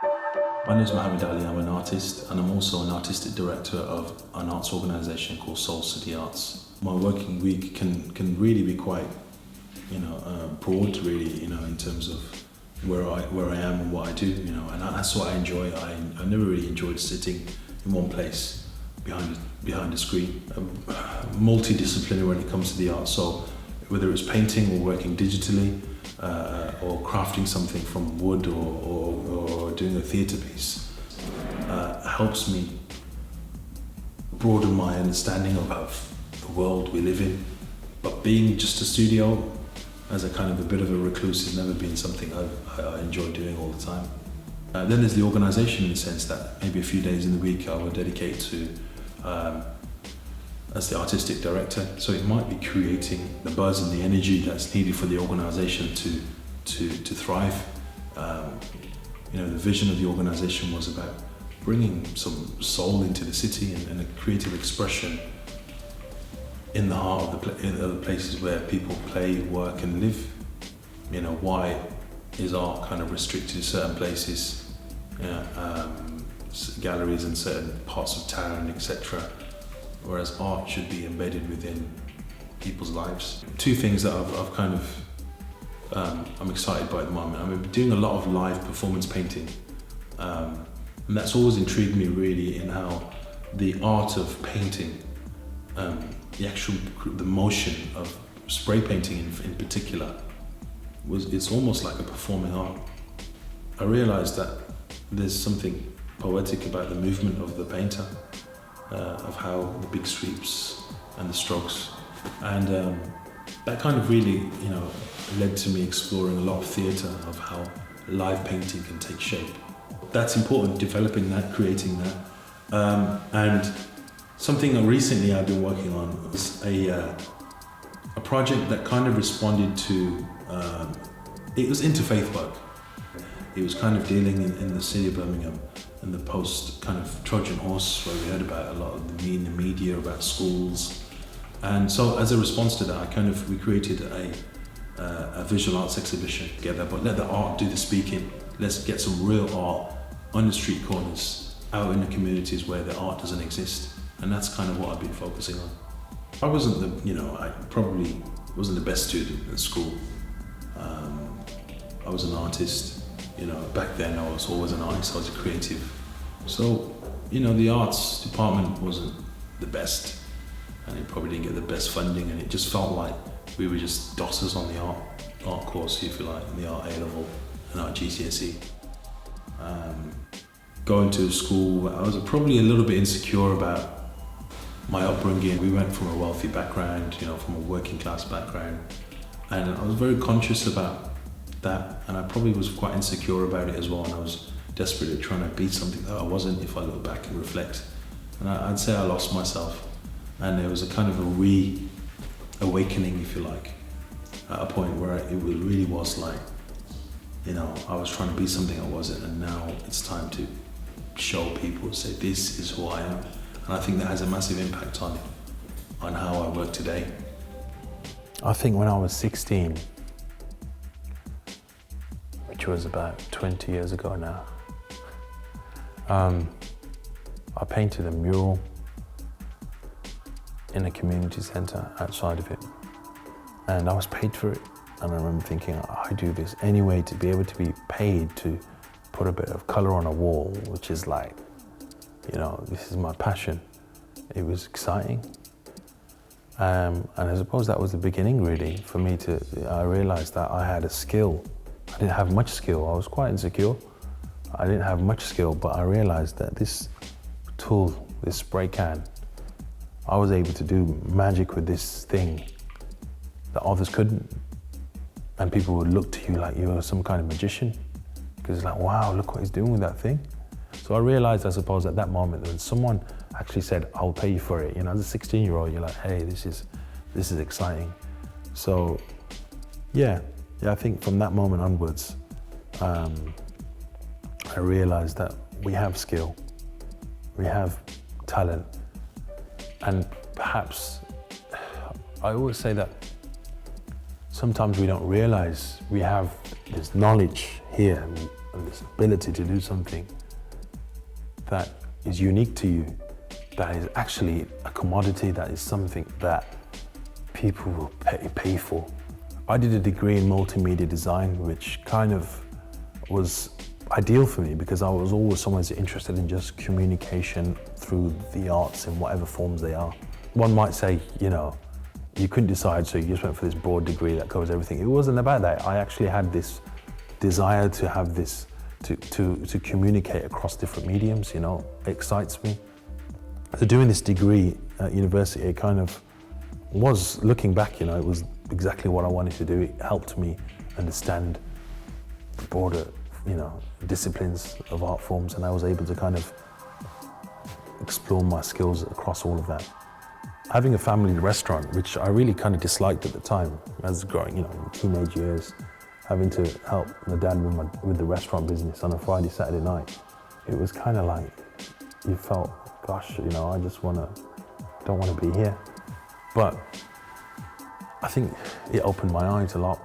My name is Mohammed Ali, I'm an artist and I'm also an artistic director of an arts organisation called Soul City Arts. My working week can really be quite, broad really, in terms of where I am and what I do, and that's what I enjoy. I never really enjoyed sitting in one place behind a screen. Multidisciplinary when it comes to the arts, so whether it's painting or working digitally, or crafting something from wood or doing a theatre piece, helps me broaden my understanding of the world we live in. But being just a studio as a kind of a bit of a recluse has never been something I enjoy doing all the time. Then there's the organisation, in the sense that maybe a few days in the week I will dedicate to as the artistic director, so it might be creating the buzz and the energy that's needed for the organisation to thrive. The vision of the organisation was about bringing some soul into the city and a creative expression in the heart of the places where people play, work and live. Why is art kind of restricted to certain places, galleries in certain parts of town, etc., whereas art should be embedded within people's lives. Two things that I've kind of I'm excited by at the moment. I'm doing a lot of live performance painting, and that's always intrigued me really, in how the art of painting, the motion of spray painting in particular, it's almost like a performing art. I realised that there's something poetic about the movement of the painter, of how the big sweeps and the strokes, and that kind of really, led to me exploring a lot of theatre, of how live painting can take shape. That's important, developing that, creating that, and something that recently I've been working on was a project that kind of responded to, it was interfaith work. It was kind of dealing in the city of Birmingham and the post kind of Trojan horse, where we heard about a lot of in the media about schools. And so as a response to that, we created a visual arts exhibition together, but let the art do the speaking. Let's get some real art on the street corners, out in the communities where the art doesn't exist. And that's kind of what I've been focusing on. I wasn't I probably wasn't the best student at school. I was an artist. Back then I was always an artist, I was a creative. So, the arts department wasn't the best, and it probably didn't get the best funding, and it just felt like we were just dossers on the art course, if you like, in the art A-level and art GCSE. Going to school, I was probably a little bit insecure about my upbringing. We went from a wealthy background, from a working class background, and I was very conscious about that, and I probably was quite insecure about it as well, and I was desperately trying to be something that I wasn't, if I look back and reflect. And I'd say I lost myself, and there was a kind of a re-awakening, if you like, at a point where it really was like, I was trying to be something I wasn't, and now it's time to show people, say this is who I am. And I think that has a massive impact on how I work today. I think when I was 16, which was about 20 years ago now, I painted a mural in a community centre outside of it, and I was paid for it. And I remember thinking, I do this anyway to be able to be paid to put a bit of colour on a wall, which is like, this is my passion. It was exciting. And I suppose that was the beginning really for me I realised that I had a skill. I didn't have much skill, I was quite insecure. I didn't have much skill, but I realised that this tool, this spray can, I was able to do magic with this thing that others couldn't. And people would look to you like you were some kind of magician, because it's like, wow, look what he's doing with that thing. So I realised, I suppose, at that moment, when someone actually said, I'll pay you for it, as a 16-year-old, you're like, hey, this is exciting. So, yeah, I think from that moment onwards, I realised that we have skill, we have talent, and perhaps, I always say that sometimes we don't realise we have this knowledge here. and this ability to do something that is unique to you, that is actually a commodity, that is something that people will pay for. I did a degree in multimedia design, which kind of was ideal for me because I was always someone who's interested in just communication through the arts in whatever forms they are. One might say, you know, you couldn't decide, so you just went for this broad degree that covers everything. It wasn't about that. I actually had this desire to have this, to communicate across different mediums, you know, it excites me. So doing this degree at university, it kind of was, looking back, you know, it was exactly what I wanted to do. It helped me understand the broader, you know, disciplines of art forms, and I was able to kind of explore my skills across all of that. Having a family restaurant, which I really kind of disliked at the time, as growing, you know, in teenage years, having to help my dad with the restaurant business on a Friday, Saturday night, it was kind of like, you felt, gosh, you know, I just don't want to be here. But I think it opened my eyes a lot.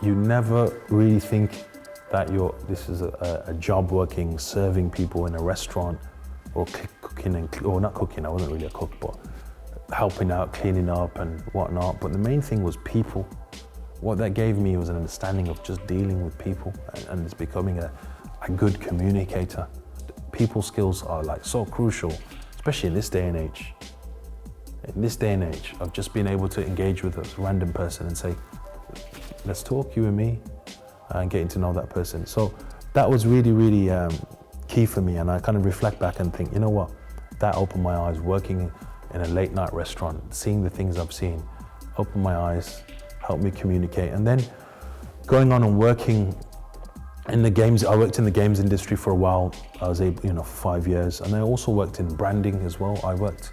You never really think that this is a job working, serving people in a restaurant, or cooking, or not cooking, I wasn't really a cook, but helping out, cleaning up and whatnot. But the main thing was people. What that gave me was an understanding of just dealing with people and just becoming a good communicator. People skills are like so crucial, especially in this day and age. In this day and age of just being able to engage with a random person and say, let's talk, you and me, and getting to know that person. So that was really, really key for me. And I kind of reflect back and think, you know what, that opened my eyes. Working in a late night restaurant, seeing the things I've seen, opened my eyes, helped me communicate. And then going on and working in the games, I worked in the games industry for a while. I was able, you know, for 5 years. And I also worked in branding as well. I worked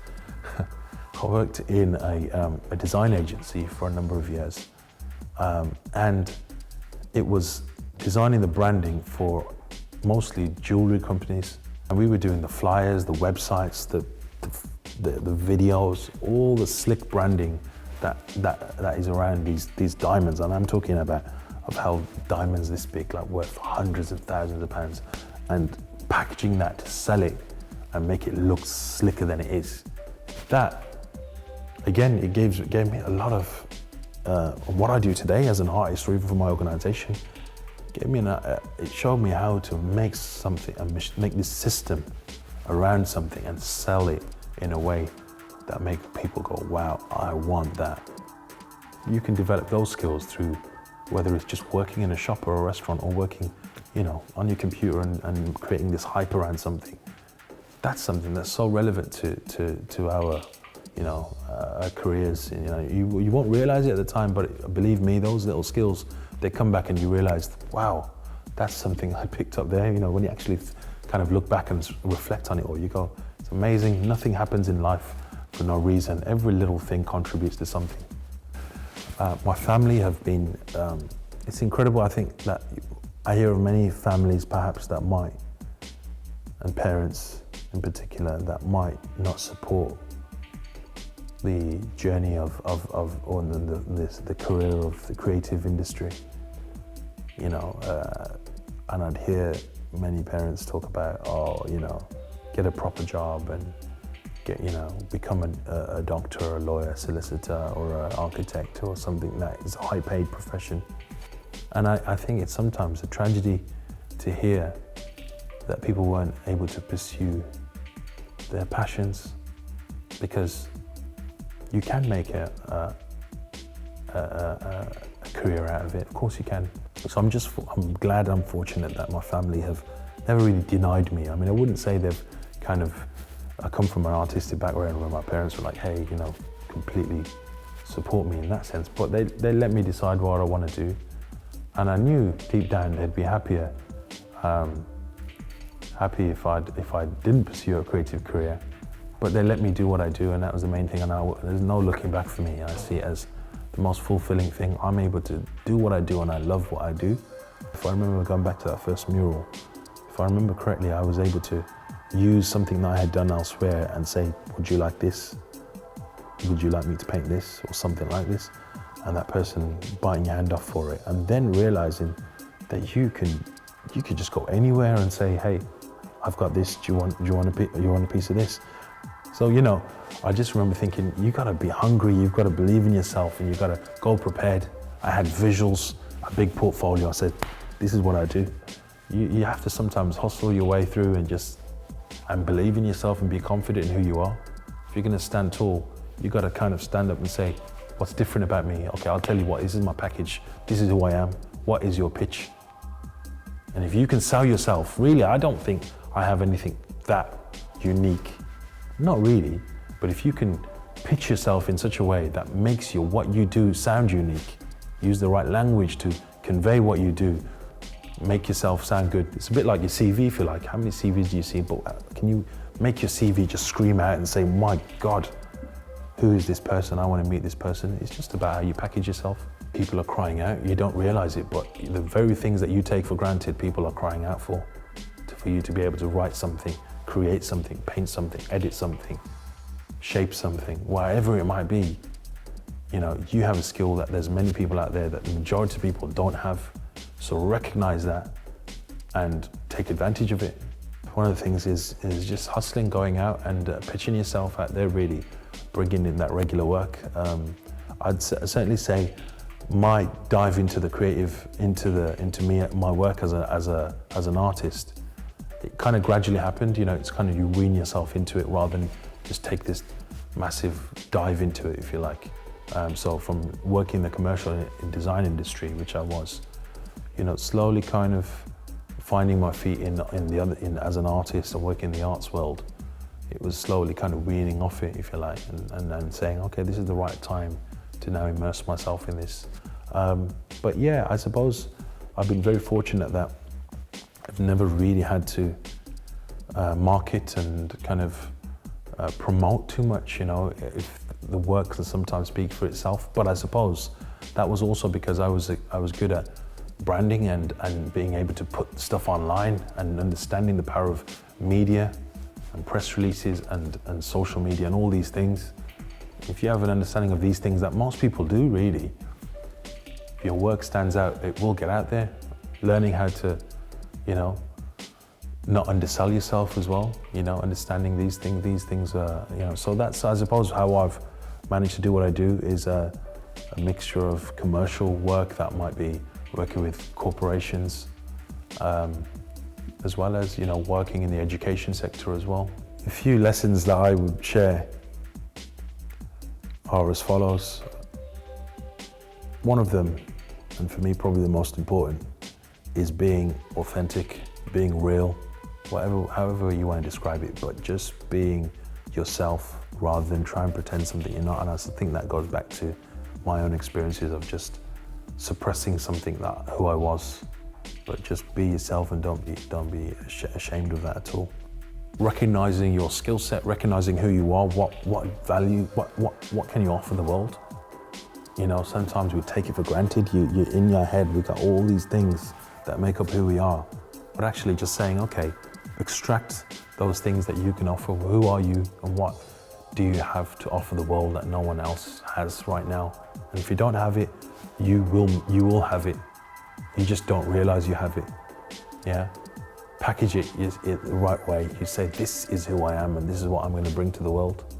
in a design agency for a number of years. And it was designing the branding for mostly jewelry companies. And we were doing the flyers, the websites, the videos, all the slick branding that is around these diamonds. And I'm talking about of how diamonds this big, like worth hundreds of thousands of pounds, and packaging that to sell it and make it look slicker than it is. That, again, it gave me a lot of what I do today as an artist, or even for my organization. It showed me how to make something, make this system around something and sell it in a way that make people go, wow, I want that. You can develop those skills through whether it's just working in a shop or a restaurant, or working, you know, on your computer and creating this hype around something. That's something that's so relevant to our, you know, our careers. You know, you won't realize it at the time, but believe me, those little skills, they come back and you realize, wow, that's something I picked up there. You know, when you actually kind of look back and reflect on it all, you go, it's amazing. Nothing happens in life for no reason. Every little thing contributes to something. My family have been, it's incredible. I think that I hear of many families perhaps that might, and parents in particular, that might not support the journey or the career of the creative industry. You know, and I'd hear many parents talk about, oh, you know, get a proper job and get, you know, become a doctor, a lawyer, solicitor, or an architect, or something that is a high-paid profession. And I think it's sometimes a tragedy to hear that people weren't able to pursue their passions, because you can make a career out of it. Of course you can. So I'm glad, I'm fortunate that my family have never really denied me. I mean, I wouldn't say they've kind of, I come from an artistic background where my parents were like, hey, you know, completely support me in that sense, but they let me decide what I want to do. And I knew deep down they'd be happy if I didn't pursue a creative career, but they let me do what I do, and that was the main thing. And there's no looking back for me. I see it as the most fulfilling thing. I'm able to do what I do, and I love what I do. If I remember going back to that first mural, if I remember correctly, I was able to use something that I had done elsewhere and say, would you like this? Would you like me to paint this, or something like this? And that person biting your hand off for it, and then realizing that you can you could just go anywhere and say, hey, I've got this, do you want a piece of this? So, you know, I just remember thinking, you gotta be hungry, you've gotta believe in yourself, and you gotta go prepared. I had visuals, a big portfolio. I said, this is what I do. You have to sometimes hustle your way through and believe in yourself and be confident in who you are. If you're gonna stand tall, you gotta kind of stand up and say, what's different about me? Okay, I'll tell you what, this is my package. This is who I am. What is your pitch? And if you can sell yourself, really, I don't think I have anything that unique. Not really, but if you can pitch yourself in such a way that makes what you do sound unique, use the right language to convey what you do, make yourself sound good. It's a bit like your CV, if you like. How many CVs do you see? But can you make your CV just scream out and say, my God, who is this person? I want to meet this person. It's just about how you package yourself. People are crying out. You don't realize it, but the very things that you take for granted, people are crying out for you to be able to write something, create something, paint something, edit something, shape something, whatever it might be. You know, you have a skill that there's many people out there that the majority of people don't have. So recognize that and take advantage of it. One of the things is just hustling, going out and pitching yourself out there, really bringing in that regular work. I'd certainly say my dive into the creative, into me, my work as an artist, it kind of gradually happened. You know, it's kind of you wean yourself into it rather than just take this massive dive into it, if you like. So from working in the commercial and design industry, which I was, you know, slowly kind of finding my feet as an artist and working in the arts world, it was slowly kind of weaning off it, if you like, and then saying, okay, this is the right time to now immerse myself in this. But yeah, I suppose I've been very fortunate that I've never really had to market and kind of promote too much, you know, if the work can sometimes speak for itself. But I suppose that was also because I was good at branding and being able to put stuff online and understanding the power of media and press releases and social media and all these things. If you have an understanding of these things that most people do, really, if your work stands out, it will get out there. Learning how to, you know, not undersell yourself as well, you know, understanding these things are, you know, so that's, I suppose, how I've managed to do what I do is a mixture of commercial work that might be working with corporations, as well as, you know, working in the education sector as well. A few lessons that I would share are as follows. One of them, and for me probably the most important, is being authentic, being real, however you want to describe it, but just being yourself rather than try and pretend something you're not. And I think that goes back to my own experiences of just suppressing something that who I was, but just be yourself and don't be ashamed of that at all. Recognizing your skill set, recognizing who you are, what value, what can you offer the world. You know, sometimes we take it for granted. You're in your head, we got all these things that make up who we are, but actually just saying, okay, extract those things that you can offer. Who are you and what do you have to offer the world that no one else has right now? And if you don't have it, you will have it. You just don't realize you have it. Yeah. Package it the right way. You say, this is who I am and this is what I'm going to bring to the world.